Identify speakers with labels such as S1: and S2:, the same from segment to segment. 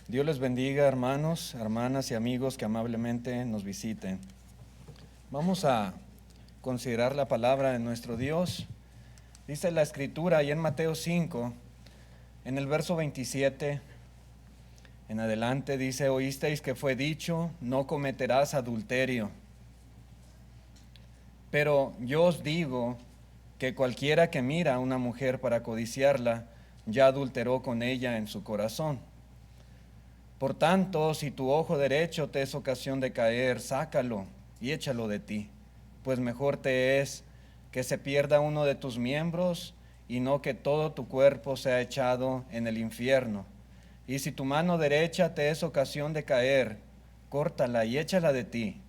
S1: Dios les bendiga, hermanos, hermanas y amigos que amablemente nos visiten. Vamos a considerar la palabra de nuestro Dios. Dice la Escritura ahí en Mateo 5, en el verso 27 en adelante, dice: oísteis que fue dicho, no cometerás adulterio. Pero yo os digo que cualquiera que mira a una mujer para codiciarla, ya adulteró con ella en su corazón. Por tanto, si tu ojo derecho te es ocasión de caer, sácalo y échalo de ti, pues mejor te es que se pierda uno de tus miembros y no que todo tu cuerpo sea echado en el infierno. Y si tu mano derecha te es ocasión de caer, córtala y échala de ti,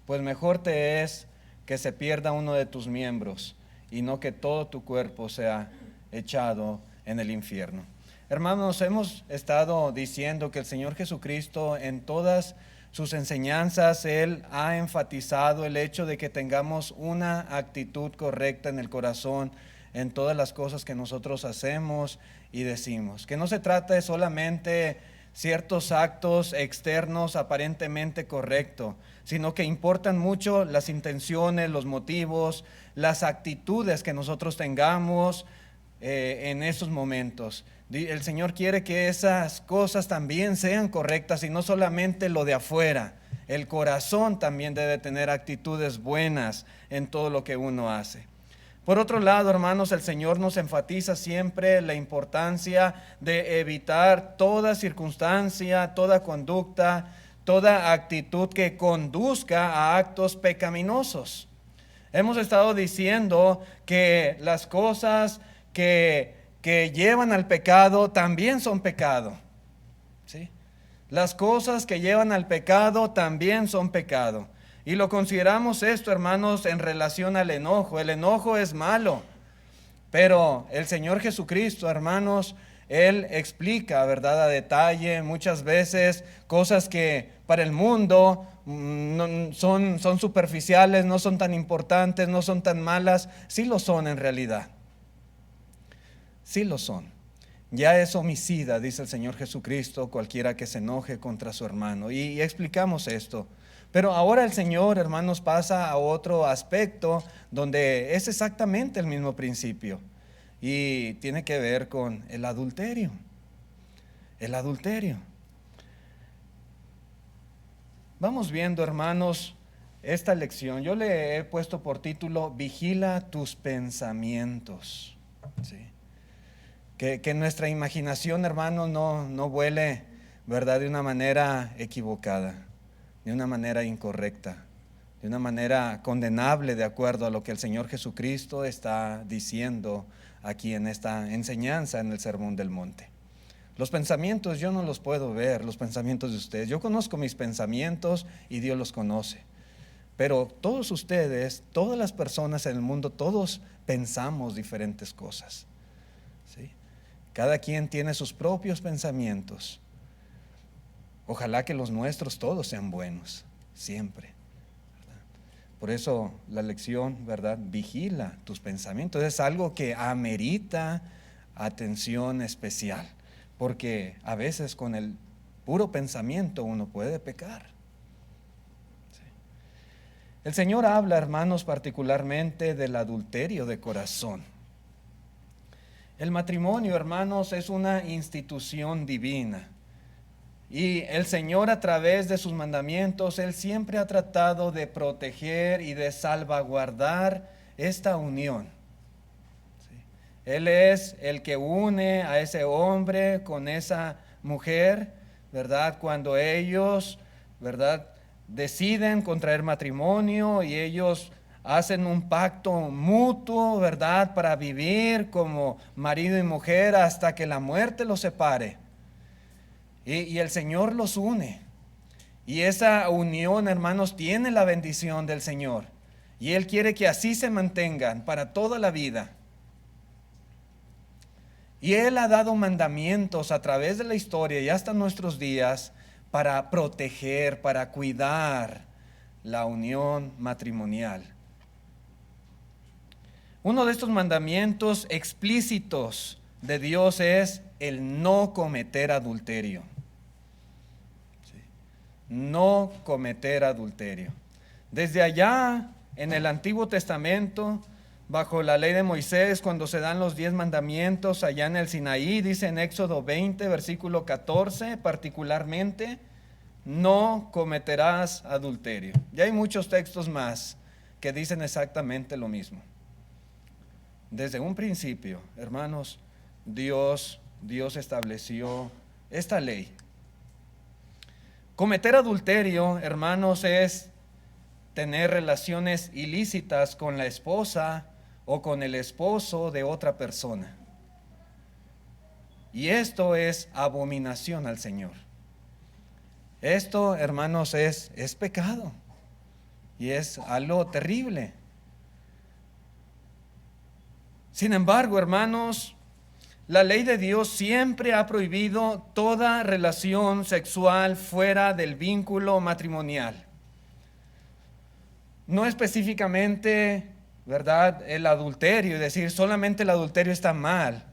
S1: pues mejor te es que se pierda uno de tus miembros y no que todo tu cuerpo sea echado en el infierno. Hermanos, hemos estado diciendo que el Señor Jesucristo en todas sus enseñanzas, Él ha enfatizado el hecho de que tengamos una actitud correcta en el corazón en todas las cosas que nosotros hacemos y decimos. Que no se trata de solamente ciertos actos externos aparentemente correctos, sino que importan mucho las intenciones, los motivos, las actitudes que nosotros tengamos en esos momentos. El Señor quiere que esas cosas también sean correctas y no solamente lo de afuera. El corazón también debe tener actitudes buenas en todo lo que uno hace. Por otro lado, hermanos, el Señor nos enfatiza siempre la importancia de evitar toda circunstancia, toda conducta, toda actitud que conduzca a actos pecaminosos. Hemos estado diciendo que las cosas que llevan al pecado también son pecado. ¿Sí? Las cosas que llevan al pecado también son pecado. Y lo consideramos esto, hermanos, en relación al enojo. El enojo es malo, pero el Señor Jesucristo, hermanos, Él explica, ¿verdad?, a detalle muchas veces cosas que para el mundo son superficiales, no son tan importantes, no son tan malas. Sí lo son en realidad. Sí lo son. Ya es homicida, dice el Señor Jesucristo, cualquiera que se enoje contra su hermano. Y explicamos esto. Pero ahora el Señor, hermanos, pasa a otro aspecto donde es exactamente el mismo principio. Y tiene que ver con el adulterio. El adulterio. Vamos viendo, hermanos, esta lección. Yo le he puesto por título: vigila tus pensamientos. ¿Sí? Que nuestra imaginación, hermano, no vuele, ¿verdad?, de una manera equivocada, de una manera incorrecta, de una manera condenable de acuerdo a lo que el Señor Jesucristo está diciendo aquí en esta enseñanza en el Sermón del Monte. Los pensamientos yo no los puedo ver, los pensamientos de ustedes. Yo conozco mis pensamientos y Dios los conoce. Pero todos ustedes, todas las personas en el mundo, todos pensamos diferentes cosas. ¿Sí? Cada quien tiene sus propios pensamientos. Ojalá que los nuestros todos sean buenos, siempre. ¿Verdad? Por eso la lección, ¿verdad?, vigila tus pensamientos. Es algo que amerita atención especial, porque a veces con el puro pensamiento uno puede pecar. ¿Sí? El Señor habla, hermanos, particularmente del adulterio de corazón. El matrimonio, hermanos, es una institución divina. Y el Señor, a través de sus mandamientos, Él siempre ha tratado de proteger y de salvaguardar esta unión. ¿Sí? Él es el que une a ese hombre con esa mujer, ¿verdad? Cuando ellos, ¿verdad?, deciden contraer matrimonio y ellos hacen un pacto mutuo, ¿verdad?, para vivir como marido y mujer hasta que la muerte los separe. Y el Señor los une. Y esa unión, hermanos, tiene la bendición del Señor. Y Él quiere que así se mantengan para toda la vida. Y Él ha dado mandamientos a través de la historia y hasta nuestros días para proteger, para cuidar la unión matrimonial. Uno de estos mandamientos explícitos de Dios es el no cometer adulterio. no cometer adulterio. Desde allá, en el Antiguo Testamento, bajo la ley de Moisés, cuando se dan los 10 mandamientos allá en el Sinaí, dice en Éxodo 20, versículo 14, particularmente, no cometerás adulterio. Y hay muchos textos más que dicen exactamente lo mismo. Desde un principio, hermanos, Dios estableció esta ley. Cometer adulterio, hermanos, es tener relaciones ilícitas con la esposa o con el esposo de otra persona. Y esto es abominación al Señor. Esto, hermanos, es pecado y es algo terrible. Sin embargo, hermanos, la ley de Dios siempre ha prohibido toda relación sexual fuera del vínculo matrimonial. No específicamente, ¿verdad?, el adulterio, es decir, solamente el adulterio está mal.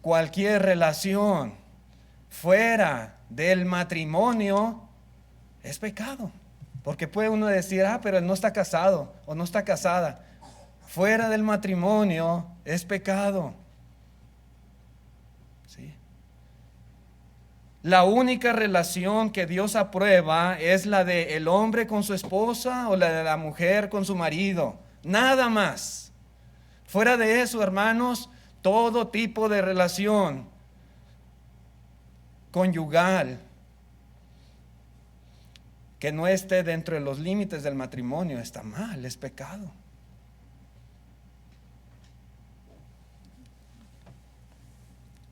S1: Cualquier relación fuera del matrimonio es pecado. Porque puede uno decir, pero él no está casado o no está casada. Fuera del matrimonio es pecado. ¿Sí? La única relación que Dios aprueba es la de el hombre con su esposa o la de la mujer con su marido. Nada más. Fuera de eso, hermanos, todo tipo de relación conyugal que no esté dentro de los límites del matrimonio está mal, es pecado.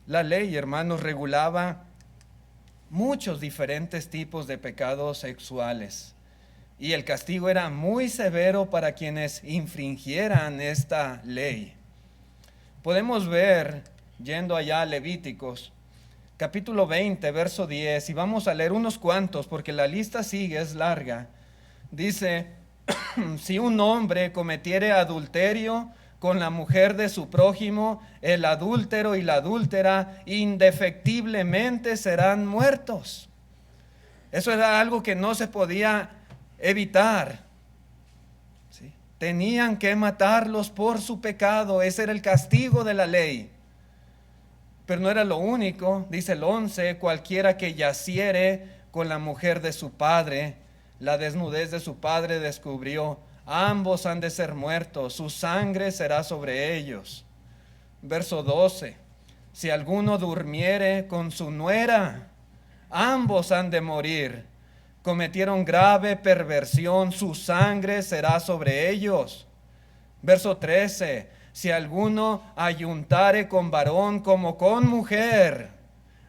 S1: La ley, hermanos, regulaba muchos diferentes tipos de pecados sexuales y el castigo era muy severo para quienes infringieran esta ley. Podemos ver, yendo allá a Levíticos, capítulo 20, verso 10, y vamos a leer unos cuantos porque la lista sigue, es larga. Dice, si un hombre cometiere adulterio con la mujer de su prójimo, el adúltero y la adúltera indefectiblemente serán muertos. Eso era algo que no se podía evitar. ¿Sí? Tenían que matarlos por su pecado, ese era el castigo de la ley. Pero no era lo único, dice el 11, cualquiera que yaciere con la mujer de su padre, la desnudez de su padre descubrió, ambos han de ser muertos, su sangre será sobre ellos. Verso 12, si alguno durmiere con su nuera, ambos han de morir, cometieron grave perversión, su sangre será sobre ellos. Verso 13, si alguno ayuntare con varón como con mujer,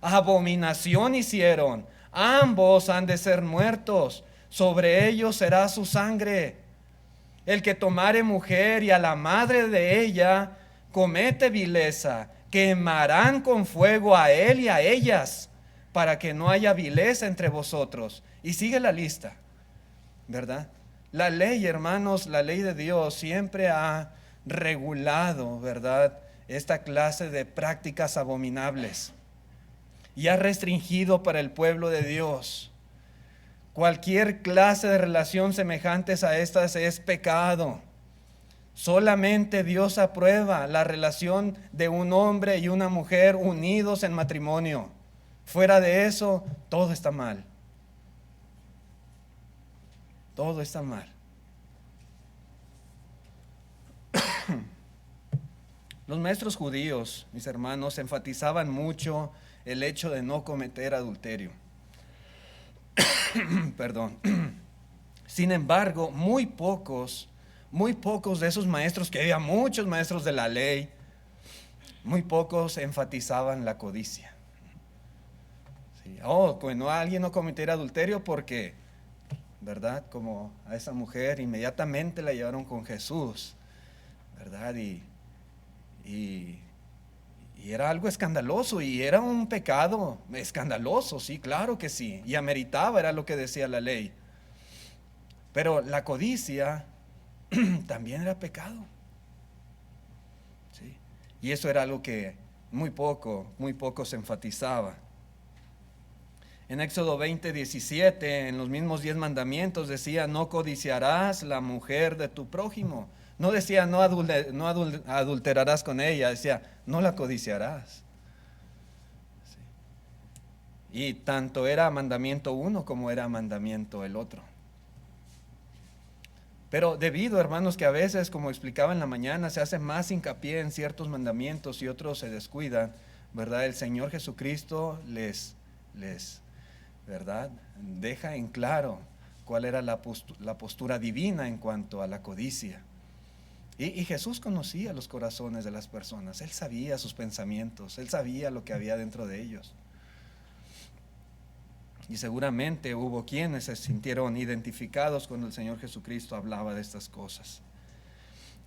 S1: abominación hicieron, ambos han de ser muertos, sobre ellos será su sangre. El que tomare mujer y a la madre de ella, comete vileza, quemarán con fuego a él y a ellas, para que no haya vileza entre vosotros. Y sigue la lista, ¿verdad? La ley, hermanos, la ley de Dios siempre ha regulado, ¿verdad?, esta clase de prácticas abominables y ha restringido para el pueblo de Dios. Cualquier clase de relación semejantes a estas es pecado. Solamente Dios aprueba la relación de un hombre y una mujer unidos en matrimonio. Fuera de eso, todo está mal. Todo está mal. Los maestros judíos, mis hermanos, enfatizaban mucho el hecho de no cometer adulterio. Perdón. Sin embargo, muy pocos de esos maestros, que había muchos maestros de la ley, muy pocos enfatizaban la codicia. Sí. Bueno, alguien no cometiera adulterio porque, ¿verdad? Como a esa mujer inmediatamente la llevaron con Jesús, ¿verdad? Y era algo escandaloso y era un pecado escandaloso, sí, claro que sí, y ameritaba, era lo que decía la ley. Pero la codicia también era pecado, ¿sí? Y eso era algo que muy poco se enfatizaba. En Éxodo 20:17, en los mismos 10 mandamientos, decía: no codiciarás la mujer de tu prójimo. No decía no adulterarás con ella, decía no la codiciarás. Y tanto era mandamiento uno como era mandamiento el otro. Pero debido, hermanos, que a veces, como explicaba en la mañana, se hace más hincapié en ciertos mandamientos y otros se descuidan, ¿verdad? El Señor Jesucristo ¿verdad? Deja en claro cuál era la postura divina en cuanto a la codicia. Y Jesús conocía los corazones de las personas, Él sabía sus pensamientos, Él sabía lo que había dentro de ellos. Y seguramente hubo quienes se sintieron identificados cuando el Señor Jesucristo hablaba de estas cosas.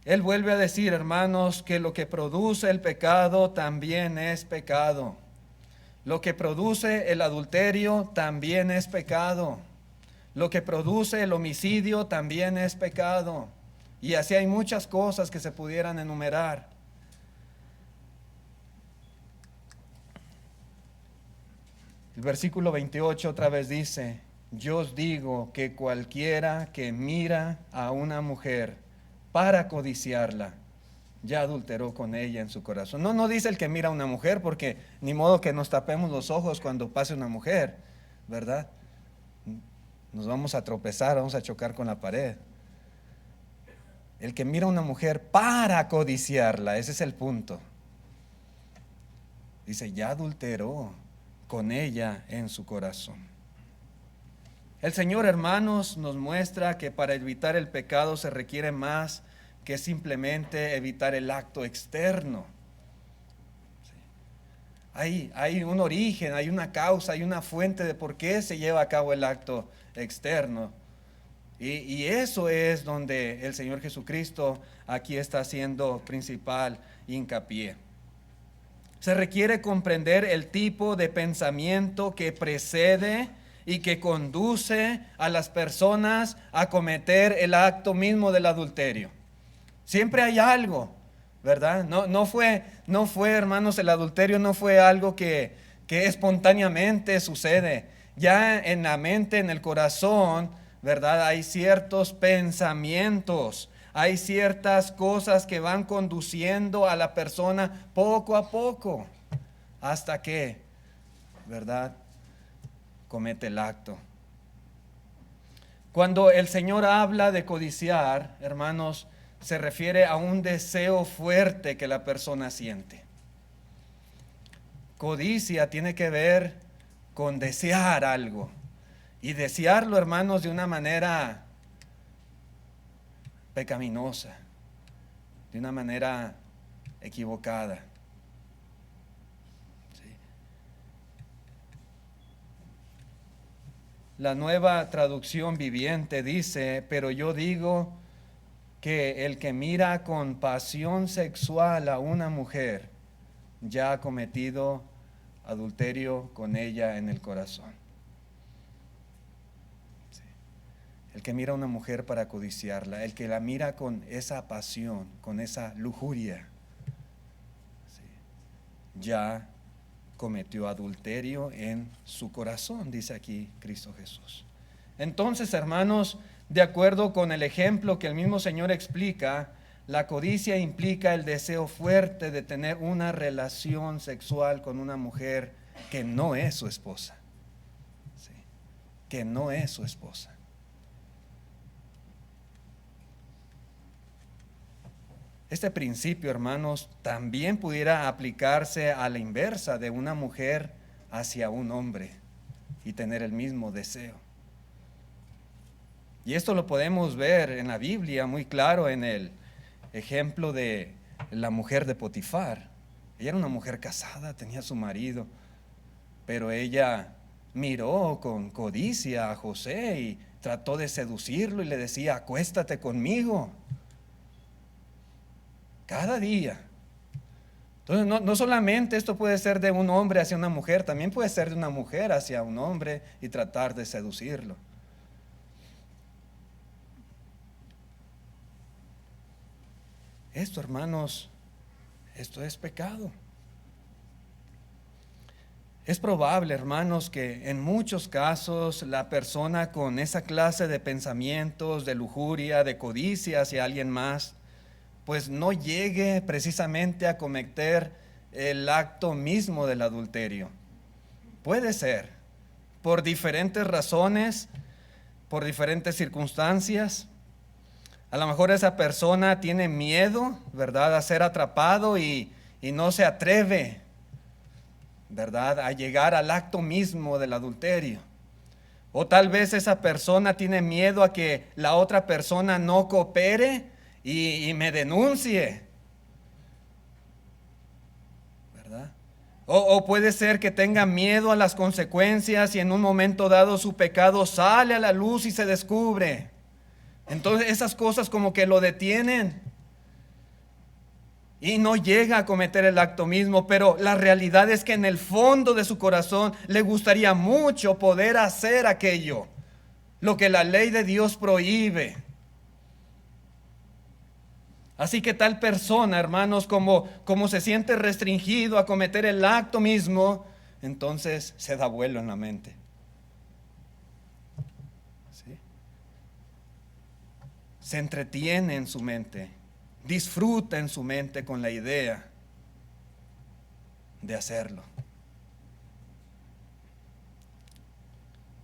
S1: Él vuelve a decir, hermanos, que lo que produce el pecado también es pecado. Lo que produce el adulterio también es pecado. Lo que produce el homicidio también es pecado. Y así hay muchas cosas que se pudieran enumerar. El versículo 28 otra vez dice: yo os digo que cualquiera que mira a una mujer para codiciarla, ya adulteró con ella en su corazón. No dice el que mira a una mujer, porque ni modo que nos tapemos los ojos cuando pase una mujer, ¿verdad? Nos vamos a tropezar, vamos a chocar con la pared. El que mira a una mujer para codiciarla, ese es el punto. Dice, ya adulteró con ella en su corazón. El Señor, hermanos, nos muestra que para evitar el pecado se requiere más que simplemente evitar el acto externo. Hay un origen, hay una causa, hay una fuente de por qué se lleva a cabo el acto externo. Y eso es donde el Señor Jesucristo aquí está haciendo principal hincapié. Se requiere comprender el tipo de pensamiento que precede y que conduce a las personas a cometer el acto mismo del adulterio. Siempre hay algo, ¿verdad? No fue, hermanos, el adulterio no fue algo que espontáneamente sucede. Ya en la mente, en el corazón, ¿verdad? Hay ciertos pensamientos, hay ciertas cosas que van conduciendo a la persona poco a poco, hasta que, ¿verdad?, comete el acto. Cuando el Señor habla de codiciar, hermanos, se refiere a un deseo fuerte que la persona siente. Codicia tiene que ver con desear algo. Y desearlo, hermanos, de una manera pecaminosa, de una manera equivocada. ¿Sí? La Nueva Traducción Viviente dice: pero yo digo que el que mira con pasión sexual a una mujer ya ha cometido adulterio con ella en el corazón. Sí. El que mira a una mujer para codiciarla, el que la mira con esa pasión, con esa lujuria, sí, ya cometió adulterio en su corazón, dice aquí Cristo Jesús. Entonces, hermanos, de acuerdo con el ejemplo que el mismo Señor explica, la codicia implica el deseo fuerte de tener una relación sexual con una mujer que no es su esposa. ¿Sí? Que no es su esposa. Este principio, hermanos, también pudiera aplicarse a la inversa, de una mujer hacia un hombre y tener el mismo deseo. Y esto lo podemos ver en la Biblia muy claro en el ejemplo de la mujer de Potifar. Ella era una mujer casada, tenía su marido, pero ella miró con codicia a José y trató de seducirlo y le decía: acuéstate conmigo. Cada día. Entonces no solamente esto puede ser de un hombre hacia una mujer, también puede ser de una mujer hacia un hombre y tratar de seducirlo. Esto, hermanos, esto es pecado. Es probable, hermanos, que en muchos casos la persona con esa clase de pensamientos, de lujuria, de codicia hacia alguien más, pues no llegue precisamente a cometer el acto mismo del adulterio. Puede ser, por diferentes razones, por diferentes circunstancias. A lo mejor esa persona tiene miedo, ¿verdad?, a ser atrapado y no se atreve, ¿verdad?, a llegar al acto mismo del adulterio. O tal vez esa persona tiene miedo a que la otra persona no coopere y me denuncie, ¿verdad? O puede ser que tenga miedo a las consecuencias y en un momento dado su pecado sale a la luz y se descubre. Entonces esas cosas como que lo detienen y no llega a cometer el acto mismo, pero la realidad es que en el fondo de su corazón le gustaría mucho poder hacer aquello, lo que la ley de Dios prohíbe. Así que tal persona, hermanos, como se siente restringido a cometer el acto mismo, entonces se da vuelo en la mente. ¿Sí? Se entretiene en su mente, disfruta en su mente con la idea de hacerlo.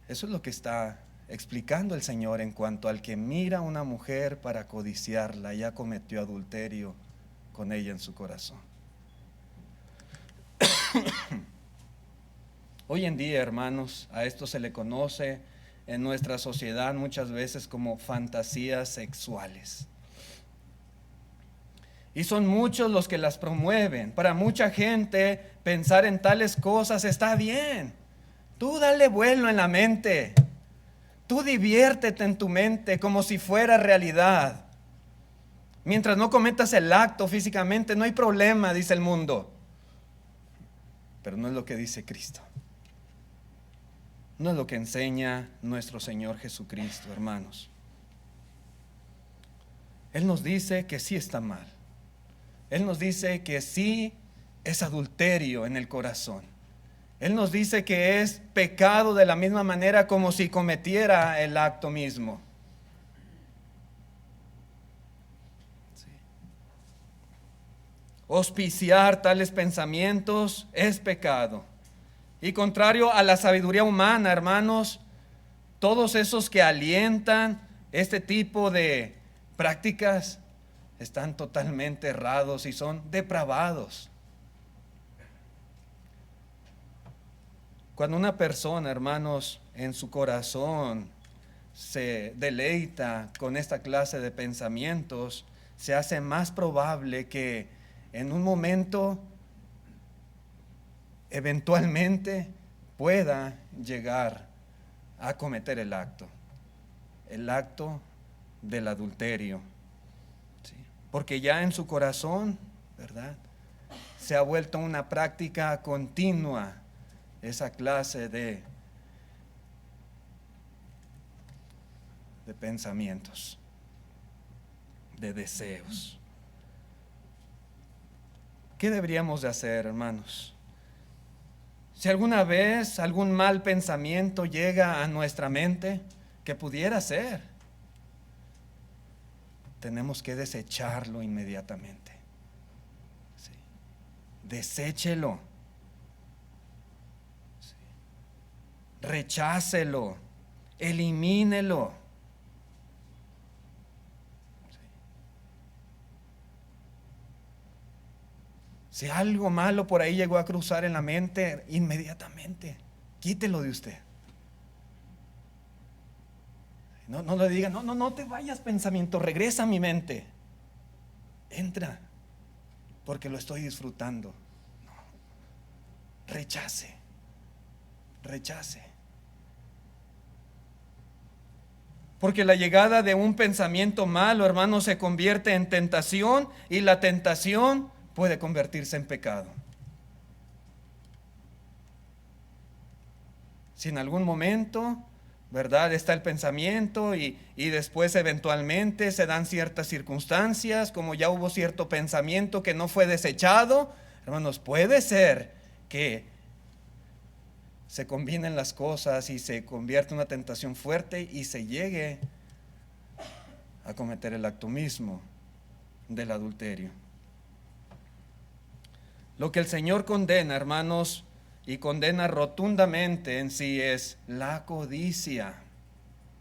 S1: Eso es lo que está explicando el Señor en cuanto al que mira a una mujer para codiciarla, ya cometió adulterio con ella en su corazón. Hoy en día, hermanos, a esto se le conoce en nuestra sociedad muchas veces como fantasías sexuales. Y son muchos los que las promueven. Para mucha gente pensar en tales cosas está bien. Tú dale vuelo en la mente. Tú diviértete en tu mente como si fuera realidad. Mientras no cometas el acto físicamente, no hay problema, dice el mundo. Pero no es lo que dice Cristo. No es lo que enseña nuestro Señor Jesucristo, hermanos. Él nos dice que sí está mal. Él nos dice que sí es adulterio en el corazón. Él nos dice que es pecado de la misma manera como si cometiera el acto mismo. Sí. Auspiciar tales pensamientos es pecado. Y contrario a la sabiduría humana, hermanos, todos esos que alientan este tipo de prácticas están totalmente errados y son depravados. Cuando una persona, hermanos, en su corazón se deleita con esta clase de pensamientos, se hace más probable que en un momento eventualmente pueda llegar a cometer el acto del adulterio. ¿Sí? Porque ya en su corazón, ¿verdad?, se ha vuelto una práctica continua esa clase de pensamientos, de deseos. ¿Qué deberíamos de hacer, hermanos? Si alguna vez algún mal pensamiento llega a nuestra mente, que pudiera ser, tenemos que desecharlo inmediatamente. ¿Sí? Deséchelo. ¿Sí? Rechácelo. Elimínelo. ¿Sí? Si algo malo por ahí llegó a cruzar en la mente, inmediatamente quítelo de usted. No le diga, no te vayas, pensamiento, regresa a mi mente. Entra, porque lo estoy disfrutando. No. Rechace. Porque la llegada de un pensamiento malo, hermano, se convierte en tentación y la tentación puede convertirse en pecado. Si en algún momento, ¿verdad?, está el pensamiento y después eventualmente se dan ciertas circunstancias, como ya hubo cierto pensamiento que no fue desechado, hermanos, puede ser que se combinen las cosas y se convierte en una tentación fuerte y se llegue a cometer el acto mismo del adulterio. Lo que el Señor condena, hermanos, y condena rotundamente en sí es la codicia,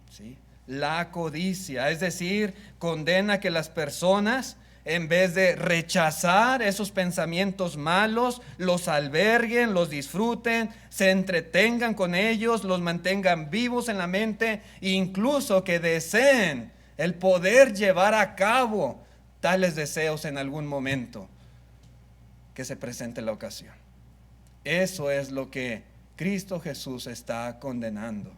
S1: ¿sí? La codicia, es decir, condena que las personas, en vez de rechazar esos pensamientos malos, los alberguen, los disfruten, se entretengan con ellos, los mantengan vivos en la mente, e incluso que deseen el poder llevar a cabo tales deseos en algún momento que se presente la ocasión. Eso es lo que Cristo Jesús está condenando.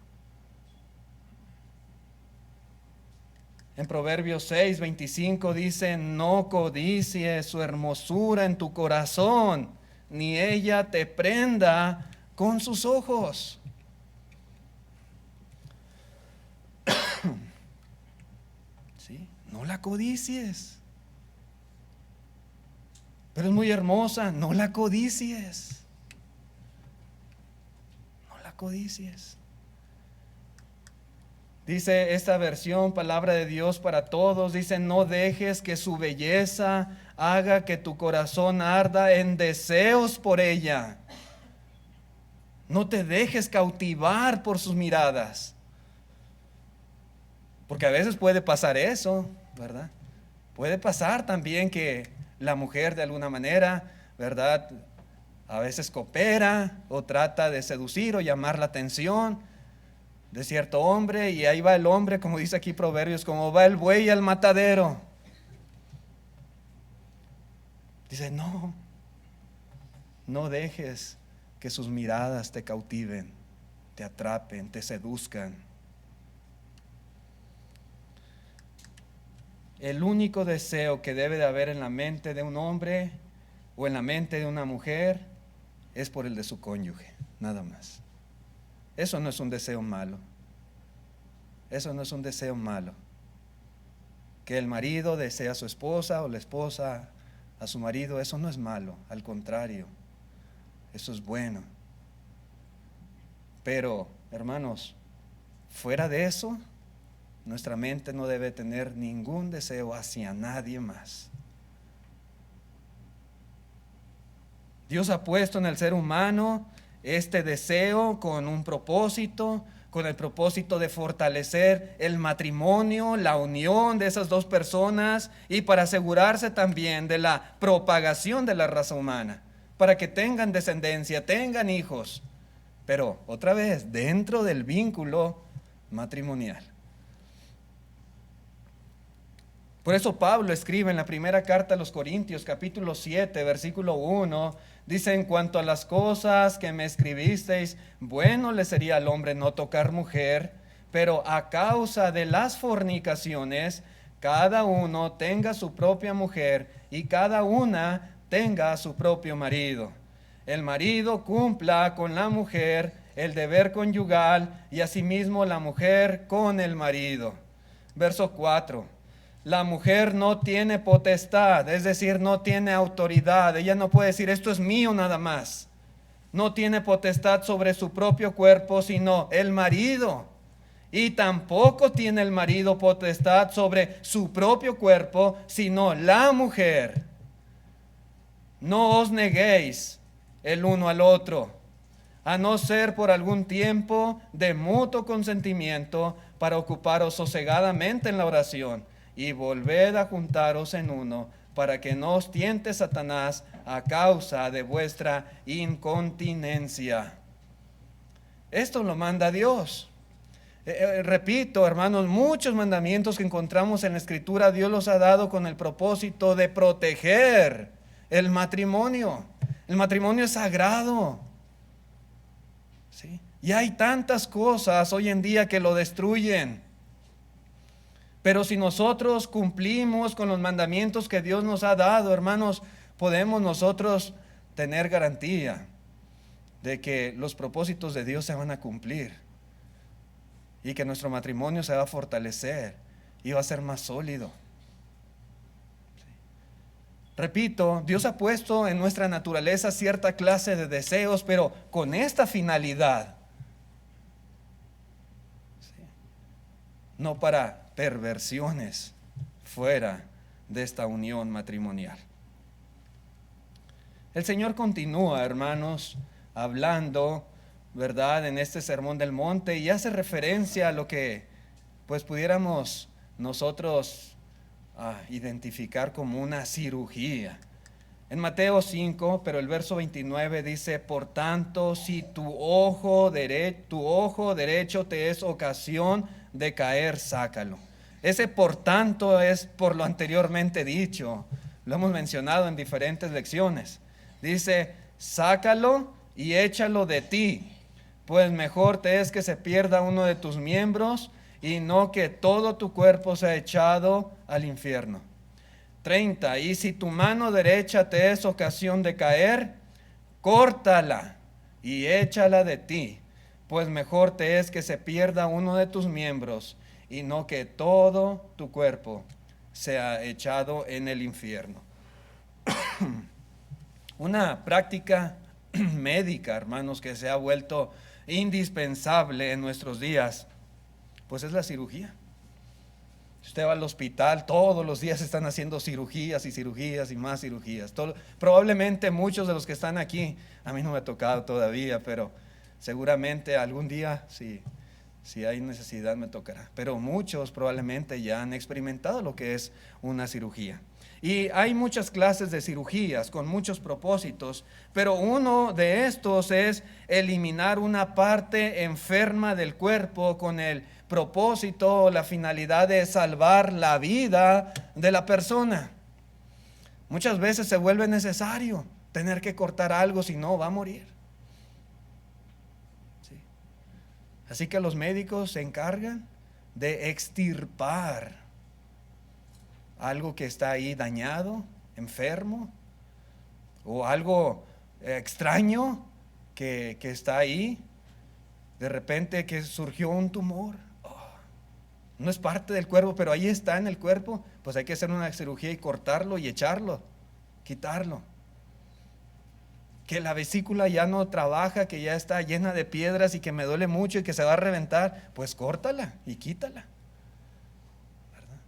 S1: En Proverbios 6:25 dice: no codicies su hermosura en tu corazón, ni ella te prenda con sus ojos. ¿Sí? No la codicies. Pero es muy hermosa, no la codicies. No la codicies. Dice esta versión, Palabra de Dios para Todos, dice: no dejes que su belleza haga que tu corazón arda en deseos por ella. No te dejes cautivar por sus miradas. Porque a veces puede pasar eso, ¿verdad? Puede pasar también que la mujer de alguna manera, ¿verdad?, a veces coopera o trata de seducir o llamar la atención de cierto hombre, y ahí va el hombre, como dice aquí Proverbios, como va el buey al matadero. Dice: no dejes que sus miradas te cautiven, te atrapen, te seduzcan. El único deseo que debe de haber en la mente de un hombre o en la mente de una mujer es por el de su cónyuge, nada más. Eso no es un deseo malo. Eso no es un deseo malo. Que el marido desea a su esposa o la esposa a su marido, eso no es malo, al contrario, eso es bueno. Pero, hermanos, fuera de eso, nuestra mente no debe tener ningún deseo hacia nadie más. Dios ha puesto en el ser humano este deseo con un propósito, con el propósito de fortalecer el matrimonio, la unión de esas dos personas, y para asegurarse también de la propagación de la raza humana, para que tengan descendencia, tengan hijos, pero otra vez dentro del vínculo matrimonial. Por eso Pablo escribe en la primera carta a los Corintios, capítulo 7, versículo 1, dice: en cuanto a las cosas que me escribisteis, bueno le sería al hombre no tocar mujer, pero a causa de las fornicaciones, cada uno tenga su propia mujer y cada una tenga su propio marido. El marido cumpla con la mujer el deber conyugal, y asimismo la mujer con el marido. Verso 4. La mujer no tiene potestad, es decir, no tiene autoridad. Ella no puede decir: esto es mío nada más. No tiene potestad sobre su propio cuerpo, sino el marido. Y tampoco tiene el marido potestad sobre su propio cuerpo, sino la mujer. No os neguéis el uno al otro, a no ser por algún tiempo de mutuo consentimiento, para ocuparos sosegadamente en la oración, y volved a juntaros en uno, para que no os tiente Satanás a causa de vuestra incontinencia. Esto lo manda Dios. Repito, hermanos, muchos mandamientos que encontramos en la Escritura, Dios los ha dado con el propósito de proteger el matrimonio. El matrimonio es sagrado, ¿sí? Y hay tantas cosas hoy en día que lo destruyen. Pero si nosotros cumplimos con los mandamientos que Dios nos ha dado, hermanos, podemos nosotros tener garantía de que los propósitos de Dios se van a cumplir y que nuestro matrimonio se va a fortalecer y va a ser más sólido. Repito, Dios ha puesto en nuestra naturaleza cierta clase de deseos, pero con esta finalidad, ¿sí? No para perversiones fuera de esta unión matrimonial. El Señor continúa, hermanos, hablando, ¿verdad?, en este sermón del monte, y hace referencia a lo que pues pudiéramos nosotros identificar como una cirugía. En Mateo 5, pero el verso 29 dice: por tanto, si tu ojo derecho te es ocasión de caer, sácalo. Ese por tanto es por lo anteriormente dicho. Lo hemos mencionado en diferentes lecciones. Dice: sácalo y échalo de ti, pues mejor te es que se pierda uno de tus miembros y no que todo tu cuerpo sea echado al infierno. 30. Y si tu mano derecha te es ocasión de caer, córtala y échala de ti, pues mejor te es que se pierda uno de tus miembros y no que todo tu cuerpo sea echado en el infierno. Una práctica médica, hermanos, que se ha vuelto indispensable en nuestros días, pues es la cirugía. Usted va al hospital, todos los días están haciendo cirugías y cirugías y más cirugías. Probablemente muchos de los que están aquí, a mí no me ha tocado todavía, pero seguramente algún día, si hay necesidad, me tocará. Pero muchos probablemente ya han experimentado lo que es una cirugía. Y hay muchas clases de cirugías con muchos propósitos, pero uno de estos es eliminar una parte enferma del cuerpo con el propósito, la finalidad de salvar la vida de la persona. Muchas veces se vuelve necesario tener que cortar algo, si no va a morir. ¿Sí? Así que los médicos se encargan de extirpar algo que está ahí dañado, enfermo, o algo extraño que está ahí. De repente que surgió un tumor. No es parte del cuerpo, pero ahí está en el cuerpo. Pues hay que hacer una cirugía y cortarlo y echarlo, quitarlo. Que la vesícula ya no trabaja, que ya está llena de piedras y que me duele mucho y que se va a reventar, pues córtala y quítala. ¿Verdad?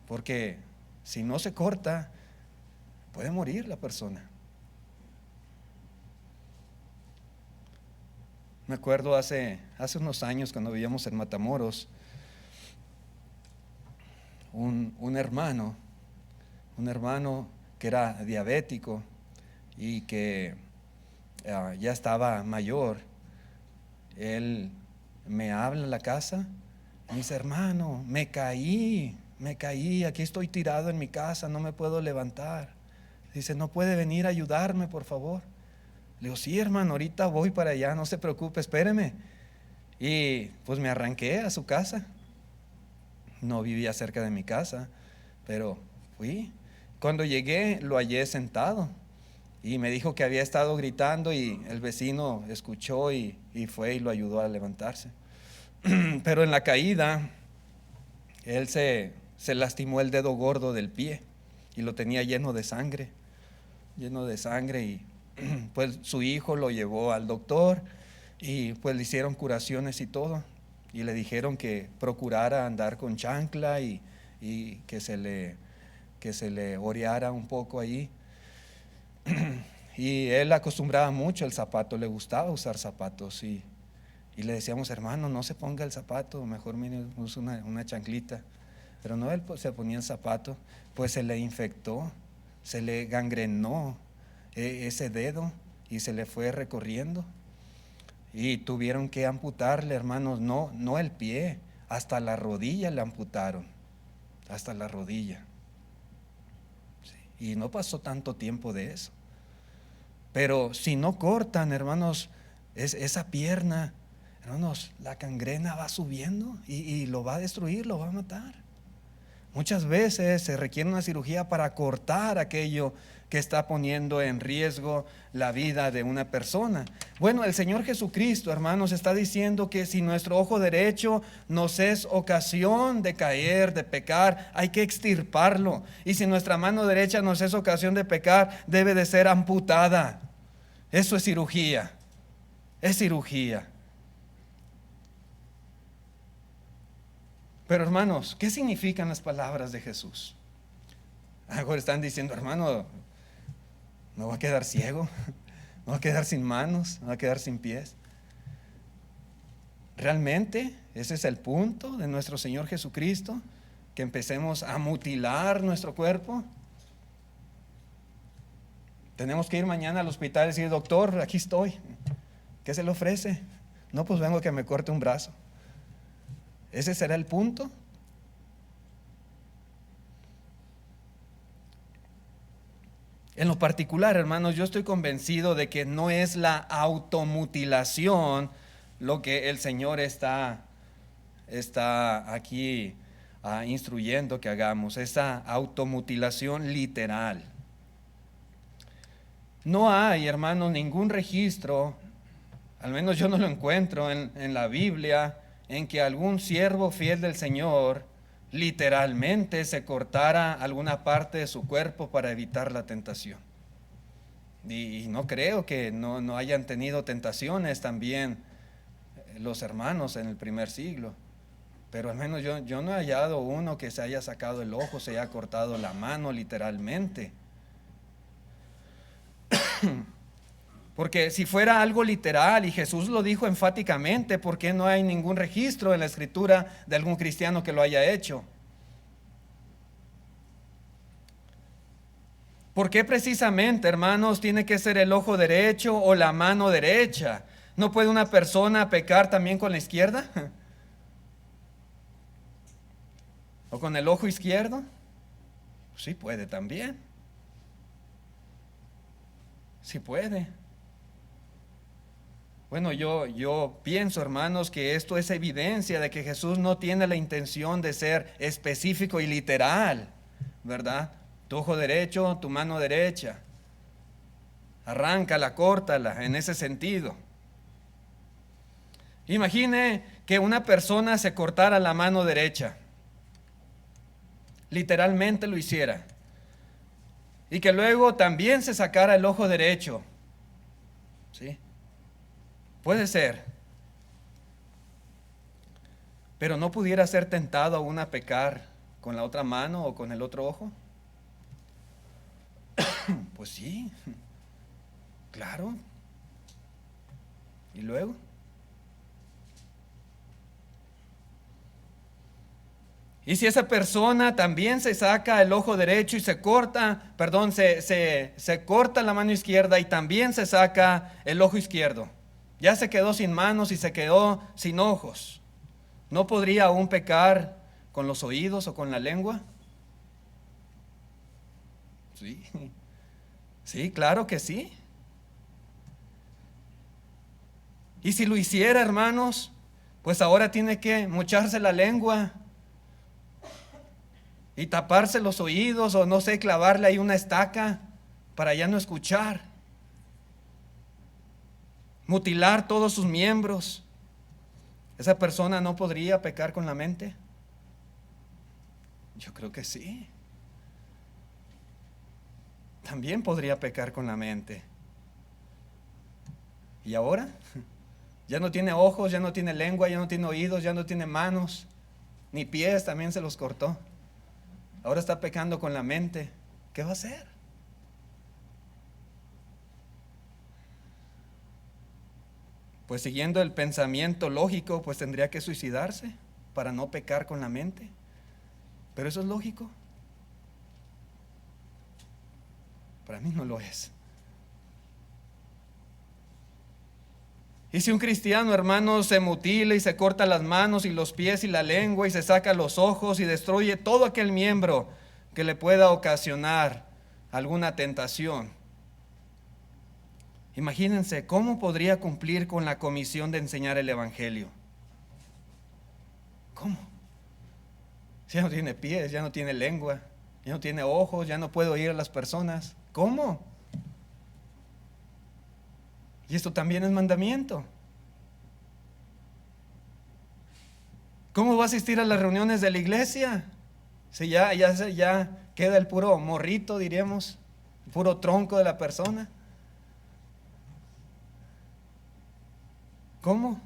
S1: Porque si no se corta, puede morir la persona. Me acuerdo hace unos años, cuando vivíamos en Matamoros, un hermano que era diabético y que ya estaba mayor. Él me habla en la casa y me dice: hermano, me caí, aquí estoy tirado en mi casa, no me puedo levantar. Dice: ¿no puede venir a ayudarme, por favor? Le digo: sí, hermano, ahorita voy para allá, no se preocupe, espéreme. Y pues me arranqué a su casa. No vivía cerca de mi casa, pero fui. Cuando llegué, lo hallé sentado y me dijo que había estado gritando, y el vecino escuchó y fue y lo ayudó a levantarse. Pero en la caída, él se lastimó el dedo gordo del pie y lo tenía lleno de sangre, y pues su hijo lo llevó al doctor y pues le hicieron curaciones y todo, y le dijeron que procurara andar con chancla y que se le oreara un poco ahí. Y él acostumbraba mucho el zapato, le gustaba usar zapatos, y le decíamos: hermano, no se ponga el zapato, mejor mire, usa una chanclita. Pero no, él se ponía el zapato, pues se le infectó, se le gangrenó ese dedo y se le fue recorriendo, y tuvieron que amputarle, hermanos, no el pie, hasta la rodilla le amputaron, hasta la rodilla. Sí, y no pasó tanto tiempo de eso. Pero si no cortan, hermanos, esa pierna, hermanos, la gangrena va subiendo y lo va a destruir, lo va a matar. Muchas veces se requiere una cirugía para cortar aquello que está poniendo en riesgo la vida de una persona. Bueno, el Señor Jesucristo, hermanos, está diciendo que si nuestro ojo derecho nos es ocasión de caer, de pecar, hay que extirparlo. Y si nuestra mano derecha nos es ocasión de pecar, debe de ser amputada. Eso es cirugía. Es cirugía. Pero hermanos, ¿qué significan las palabras de Jesús? Ahora están diciendo, hermano, ¿me voy a quedar ciego? ¿Me voy a quedar sin manos? ¿Me voy a quedar sin pies? ¿Realmente ese es el punto de nuestro Señor Jesucristo? ¿Que empecemos a mutilar nuestro cuerpo? Tenemos que ir mañana al hospital y decir, doctor, aquí estoy. ¿Qué se le ofrece? No, pues vengo a que me corte un brazo. ¿Ese será el punto? En lo particular, hermanos, yo estoy convencido de que no es la automutilación lo que el Señor está aquí instruyendo que hagamos, esa automutilación literal. No hay, hermanos, ningún registro, al menos yo no lo encuentro en la Biblia, en que algún siervo fiel del Señor literalmente se cortara alguna parte de su cuerpo para evitar la tentación. Y no creo que no hayan tenido tentaciones también los hermanos en el primer siglo. Pero al menos yo no he hallado uno que se haya sacado el ojo, se haya cortado la mano literalmente. Porque si fuera algo literal y Jesús lo dijo enfáticamente, ¿por qué no hay ningún registro en la Escritura de algún cristiano que lo haya hecho? ¿Por qué precisamente, hermanos, tiene que ser el ojo derecho o la mano derecha? ¿No puede una persona pecar también con la izquierda? ¿O con el ojo izquierdo? Sí puede también. Sí puede. Bueno, yo pienso, hermanos, que esto es evidencia de que Jesús no tiene la intención de ser específico y literal, ¿verdad? Tu ojo derecho, tu mano derecha. Arráncala, córtala, en ese sentido. Imagine que una persona se cortara la mano derecha. Literalmente lo hiciera. Y que luego también se sacara el ojo derecho. ¿Sí? Puede ser. Pero ¿no pudiera ser tentado aún a pecar con la otra mano o con el otro ojo? Pues sí. Claro. ¿Y luego? Y si esa persona también se saca el ojo derecho y se corta la mano izquierda y también se saca el ojo izquierdo, ya se quedó sin manos y se quedó sin ojos, ¿no podría aún pecar con los oídos o con la lengua? Sí, sí, claro que sí. Y si lo hiciera, hermanos, pues ahora tiene que mocharse la lengua y taparse los oídos, o no sé, clavarle ahí una estaca para ya no escuchar, mutilar todos sus miembros. ¿Esa persona no podría pecar con la mente? Yo creo que sí. También podría pecar con la mente. ¿Y ahora? Ya no tiene ojos, ya no tiene lengua, ya no tiene oídos, ya no tiene manos, ni pies, también se los cortó. Ahora está pecando con la mente. ¿Qué va a hacer? Pues siguiendo el pensamiento lógico, pues tendría que suicidarse para no pecar con la mente. Pero eso es lógico. Para mí no lo es. Y si un cristiano, hermano, se mutila y se corta las manos y los pies y la lengua y se saca los ojos y destruye todo aquel miembro que le pueda ocasionar alguna tentación, imagínense cómo podría cumplir con la comisión de enseñar el Evangelio. ¿Cómo? Ya no tiene pies, ya no tiene lengua, ya no tiene ojos, ya no puede oír a las personas. ¿Cómo? Y esto también es mandamiento. ¿Cómo va a asistir a las reuniones de la iglesia? Si ya queda el puro morrito, diríamos, el puro tronco de la persona. ¿Cómo?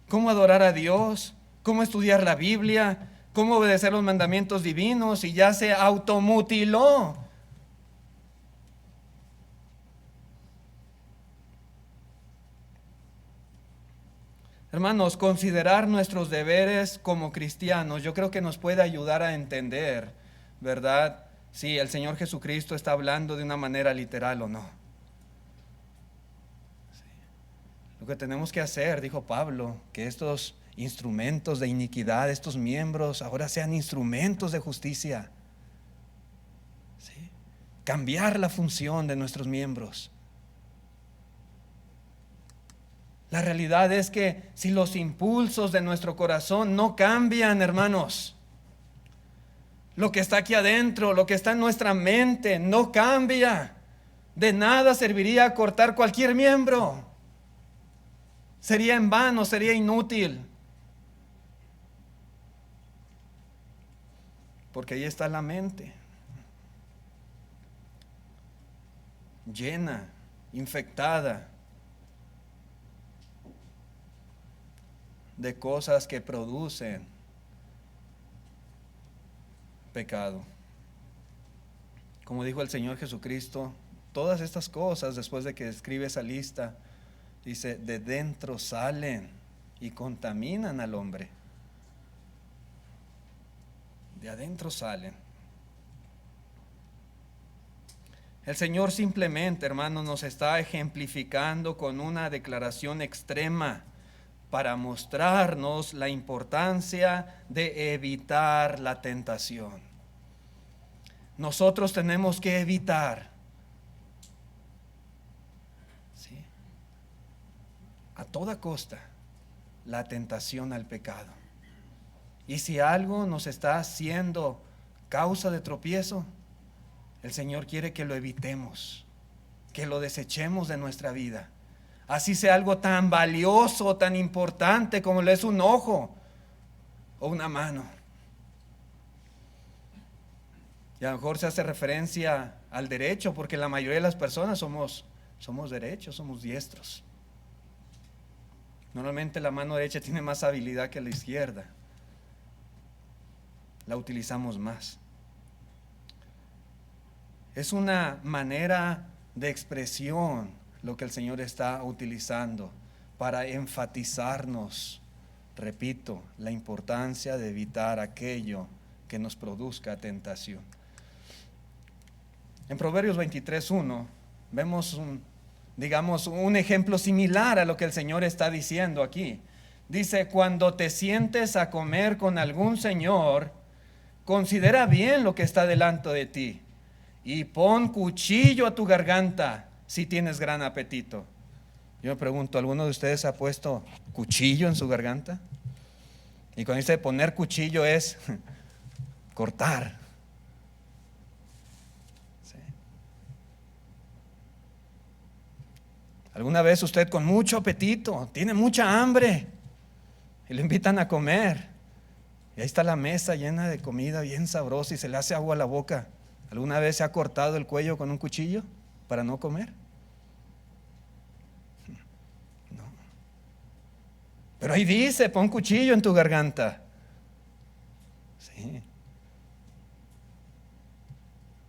S1: ¿Cómo adorar a Dios? ¿Cómo estudiar la Biblia? ¿Cómo obedecer los mandamientos divinos? Y ya se automutiló. Hermanos, considerar nuestros deberes como cristianos, yo creo que nos puede ayudar a entender, ¿verdad? Si el Señor Jesucristo está hablando de una manera literal o no. Sí. Lo que tenemos que hacer, dijo Pablo, que estos instrumentos de iniquidad, estos miembros, ahora sean instrumentos de justicia. ¿Sí? Cambiar la función de nuestros miembros. La realidad es que si los impulsos de nuestro corazón no cambian, hermanos, lo que está aquí adentro, lo que está en nuestra mente, no cambia, de nada serviría cortar cualquier miembro. Sería en vano, sería inútil. Porque ahí está la mente, llena, infectada de cosas que producen pecado. Como dijo el Señor Jesucristo, todas estas cosas, después de que escribe esa lista, dice, de dentro salen y contaminan al hombre. De adentro salen. El Señor simplemente, hermanos, nos está ejemplificando con una declaración extrema para mostrarnos la importancia de evitar la tentación. Nosotros tenemos que evitar, ¿sí?, a toda costa la tentación al pecado. Y si algo nos está haciendo causa de tropiezo, el Señor quiere que lo evitemos, que lo desechemos de nuestra vida. Así sea algo tan valioso, tan importante como lo es un ojo o una mano. Y a lo mejor se hace referencia al derecho, porque la mayoría de las personas somos derechos, somos diestros. Normalmente la mano derecha tiene más habilidad que la izquierda. La utilizamos más. Es una manera de expresión lo que el Señor está utilizando para enfatizarnos, repito, la importancia de evitar aquello que nos produzca tentación. En Proverbios 23:1 vemos un ejemplo similar a lo que el Señor está diciendo aquí. Dice, cuando te sientes a comer con algún señor, considera bien lo que está delante de ti y pon cuchillo a tu garganta si tienes gran apetito. Yo me pregunto, ¿alguno de ustedes ha puesto cuchillo en su garganta? Y cuando dice poner cuchillo es cortar. ¿Sí? ¿Alguna vez usted con mucho apetito, tiene mucha hambre y le invitan a comer? Y ahí está la mesa llena de comida bien sabrosa y se le hace agua a la boca. ¿Alguna vez se ha cortado el cuello con un cuchillo para no comer? No. Pero ahí dice, pon cuchillo en tu garganta. Sí.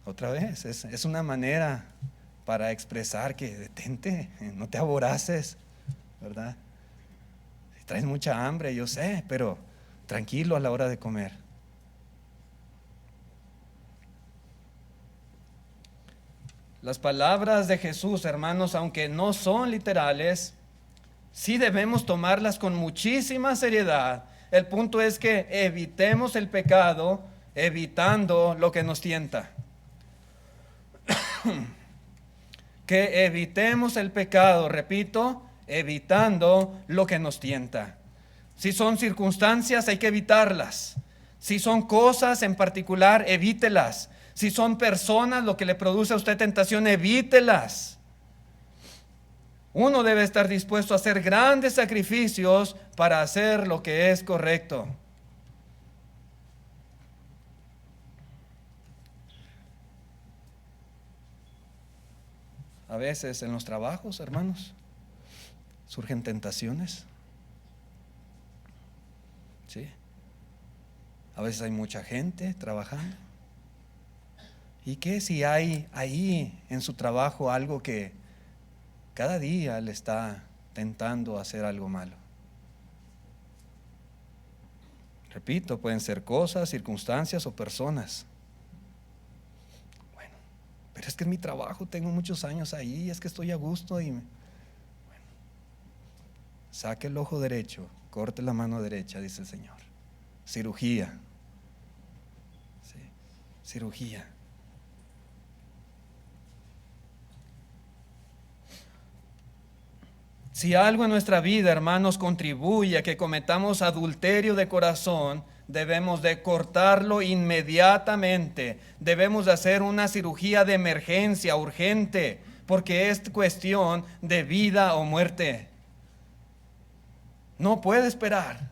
S1: Otra vez, es una manera para expresar que detente, no te aboraces, ¿verdad? Si traes mucha hambre, yo sé, pero tranquilo a la hora de comer. Las palabras de Jesús, hermanos, aunque no son literales, sí debemos tomarlas con muchísima seriedad. El punto es que evitemos el pecado, evitando lo que nos tienta. Que evitemos el pecado, repito, evitando lo que nos tienta. Si son circunstancias, hay que evitarlas. Si son cosas en particular, evítelas. Si son personas lo que le produce a usted tentación, evítelas. Uno debe estar dispuesto a hacer grandes sacrificios para hacer lo que es correcto. A veces en los trabajos, hermanos, surgen tentaciones. ¿Sí? A veces hay mucha gente trabajando. ¿Y qué si hay ahí en su trabajo algo que cada día le está tentando hacer algo malo? Repito, pueden ser cosas, circunstancias o personas. Bueno, pero es que es mi trabajo, tengo muchos años ahí, es que estoy a gusto y bueno, saque el ojo derecho, corte la mano derecha, dice el Señor. Cirugía. Sí, cirugía. Si algo en nuestra vida, hermanos, contribuye a que cometamos adulterio de corazón, debemos de cortarlo inmediatamente. Debemos de hacer una cirugía de emergencia urgente, porque es cuestión de vida o muerte. No puede esperar.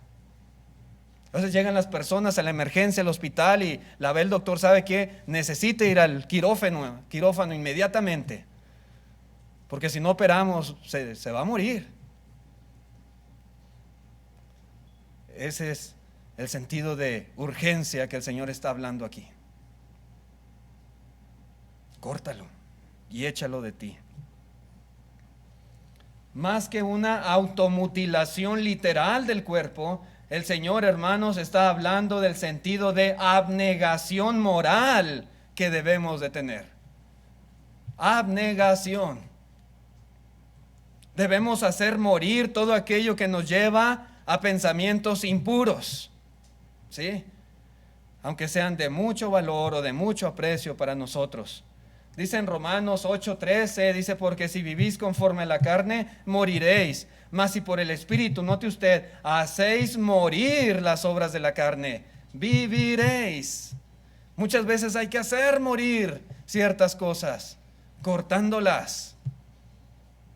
S1: Entonces llegan las personas a la emergencia, al hospital, y la ve el doctor, sabe que necesita ir al quirófano inmediatamente. Porque si no operamos, se va a morir. Ese es el sentido de urgencia que el Señor está hablando aquí. Córtalo y échalo de ti. Más que una automutilación literal del cuerpo, el Señor, hermanos, está hablando del sentido de abnegación moral que debemos de tener. Abnegación. Debemos hacer morir todo aquello que nos lleva a pensamientos impuros, ¿sí? Aunque sean de mucho valor o de mucho aprecio para nosotros. Dice en Romanos 8:13, dice, porque si vivís conforme a la carne, moriréis. Mas si por el Espíritu, note usted, hacéis morir las obras de la carne, viviréis. Muchas veces hay que hacer morir ciertas cosas, cortándolas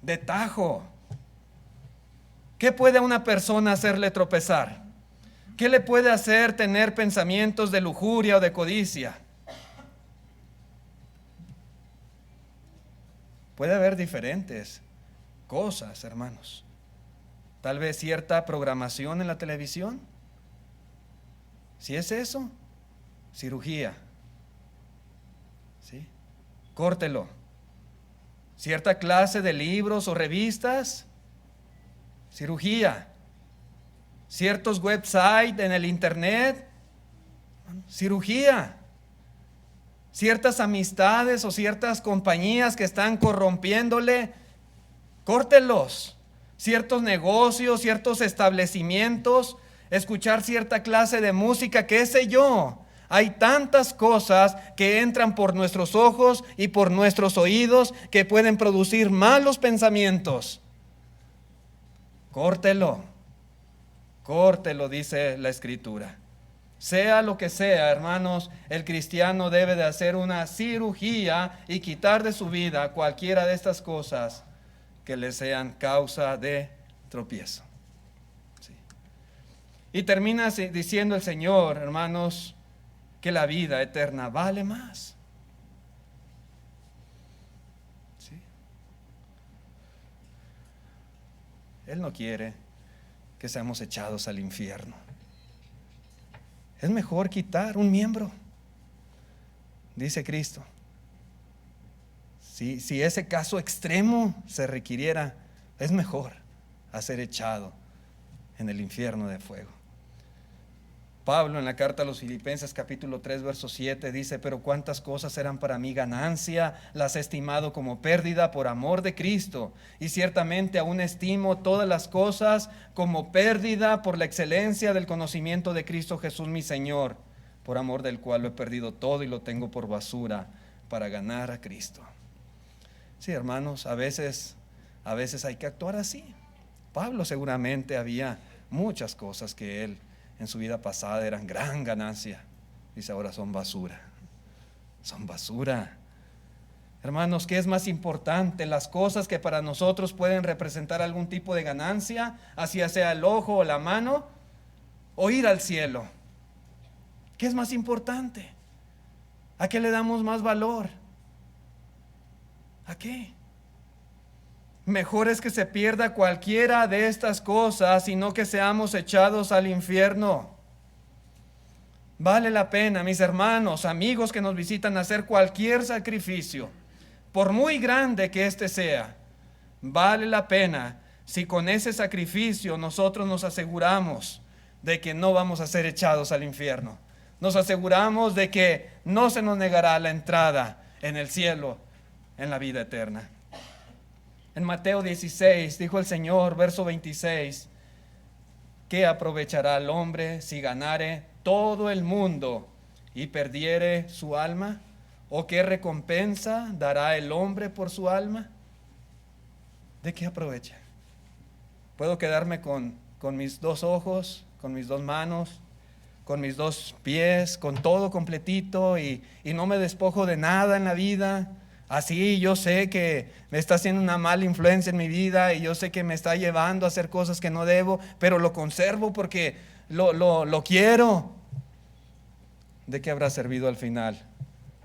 S1: de tajo. ¿Qué puede a una persona hacerle tropezar? ¿Qué le puede hacer tener pensamientos de lujuria o de codicia? Puede haber diferentes cosas, hermanos. Tal vez cierta programación en la televisión. Si es eso, cirugía. ¿Sí? Córtelo. Cierta clase de libros o revistas, cirugía. Ciertos websites en el internet, cirugía. Ciertas amistades o ciertas compañías que están corrompiéndole, córtelos. Ciertos negocios, ciertos establecimientos, escuchar cierta clase de música, qué sé yo. Hay tantas cosas que entran por nuestros ojos y por nuestros oídos que pueden producir malos pensamientos. Córtelo, dice la Escritura. Sea lo que sea, hermanos, el cristiano debe de hacer una cirugía y quitar de su vida cualquiera de estas cosas que le sean causa de tropiezo. Sí. Y termina diciendo el Señor, hermanos, que la vida eterna vale más. ¿Sí? Él no quiere que seamos echados al infierno. Es mejor quitar un miembro, dice Cristo. Si ese caso extremo se requiriera, es mejor a ser echado en el infierno de fuego. Pablo en la carta a los Filipenses capítulo 3 verso 7 dice, pero cuántas cosas eran para mí ganancia, las he estimado como pérdida por amor de Cristo, y ciertamente aún estimo todas las cosas como pérdida por la excelencia del conocimiento de Cristo Jesús mi Señor, por amor del cual lo he perdido todo y lo tengo por basura para ganar a Cristo. Sí, hermanos, a veces hay que actuar así. Pablo seguramente había muchas cosas que él en su vida pasada eran gran ganancia. Dice, ahora son basura. Son basura. Hermanos, ¿qué es más importante? Las cosas que para nosotros pueden representar algún tipo de ganancia, así sea el ojo o la mano, o ir al cielo. ¿Qué es más importante? ¿A qué le damos más valor? ¿A qué? Mejor es que se pierda cualquiera de estas cosas y no que seamos echados al infierno. Vale la pena, mis hermanos, amigos que nos visitan, hacer cualquier sacrificio, por muy grande que éste sea. Vale la pena si con ese sacrificio nosotros nos aseguramos de que no vamos a ser echados al infierno. Nos aseguramos de que no se nos negará la entrada en el cielo, en la vida eterna. En Mateo 16 dijo el Señor, verso 26, ¿qué aprovechará el hombre si ganare todo el mundo y perdiere su alma? ¿O qué recompensa dará el hombre por su alma? ¿De qué aprovecha? ¿Puedo quedarme con mis dos ojos, con mis dos manos, con mis dos pies, con todo completito y no me despojo de nada en la vida? Así yo sé que me está haciendo una mala influencia en mi vida y yo sé que me está llevando a hacer cosas que no debo, pero lo conservo porque lo quiero. ¿De qué habrá servido al final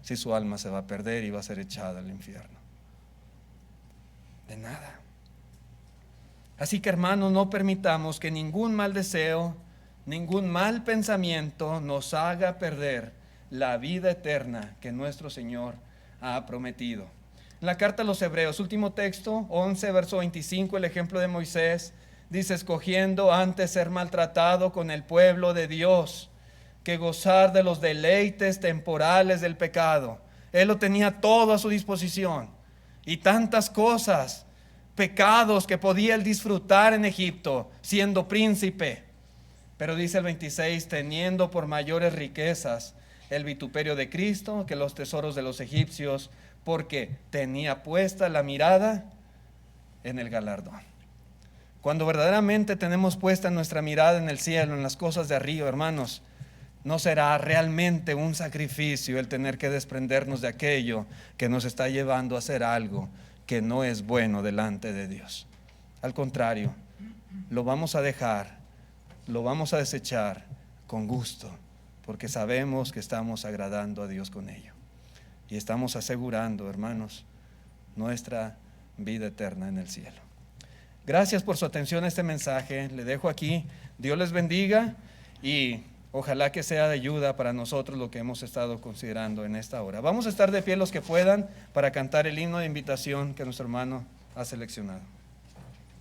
S1: si su alma se va a perder y va a ser echada al infierno? De nada. Así que, hermanos, no permitamos que ningún mal deseo, ningún mal pensamiento nos haga perder la vida eterna que nuestro Señor ha prometido. En la carta a los Hebreos, último texto, 11, verso 25, el ejemplo de Moisés, dice, escogiendo antes ser maltratado con el pueblo de Dios, que gozar de los deleites temporales del pecado. Él lo tenía todo a su disposición, y tantas cosas, pecados que podía él disfrutar en Egipto, siendo príncipe. Pero dice el 26, teniendo por mayores riquezas el vituperio de Cristo que los tesoros de los egipcios, porque tenía puesta la mirada en el galardón. Cuando verdaderamente tenemos puesta nuestra mirada en el cielo, en las cosas de arriba, hermanos, no será realmente un sacrificio el tener que desprendernos de aquello que nos está llevando a hacer algo que no es bueno delante de Dios. Al contrario, lo vamos a dejar, lo vamos a desechar con gusto, porque sabemos que estamos agradando a Dios con ello. Y estamos asegurando, hermanos, nuestra vida eterna en el cielo. Gracias por su atención a este mensaje. Le dejo aquí. Dios les bendiga y ojalá que sea de ayuda para nosotros lo que hemos estado considerando en esta hora. Vamos a estar de pie los que puedan para cantar el himno de invitación que nuestro hermano ha seleccionado.